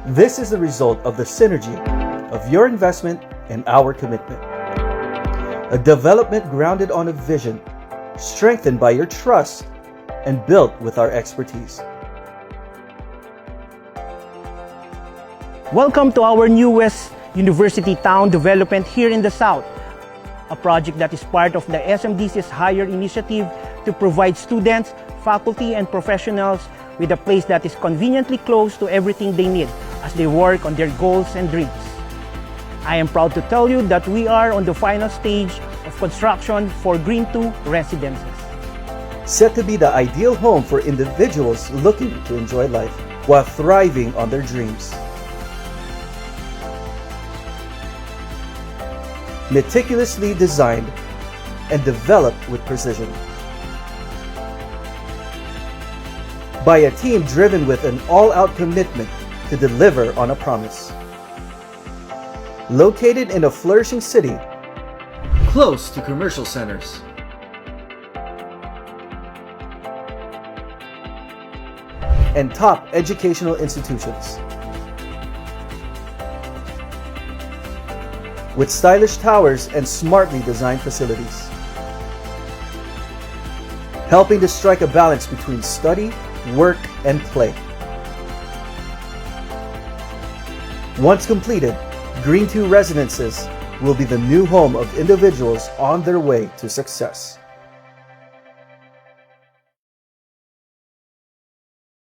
This is the result of the synergy of your investment and our commitment. A development grounded on a vision, strengthened by your trust, and built with our expertise. Welcome to our newest university town development here in the South, a project that is part of the SMDC's Higher initiative to provide students, faculty, and professionals with a place that is conveniently close to everything they need as they work on their goals and dreams. I am proud to tell you that we are on the final stage of construction for Green 2 residences. Set to be the ideal home for individuals looking to enjoy life while thriving on their dreams. Meticulously designed and developed with precision. By a team driven with an all-out commitment to deliver on a promise. Located in a flourishing city, close to commercial centers. And top educational institutions. With stylish towers and smartly designed facilities. Helping to strike a balance between study, work, and play. Once completed, Green 2 Residences will be the new home of individuals on their way to success.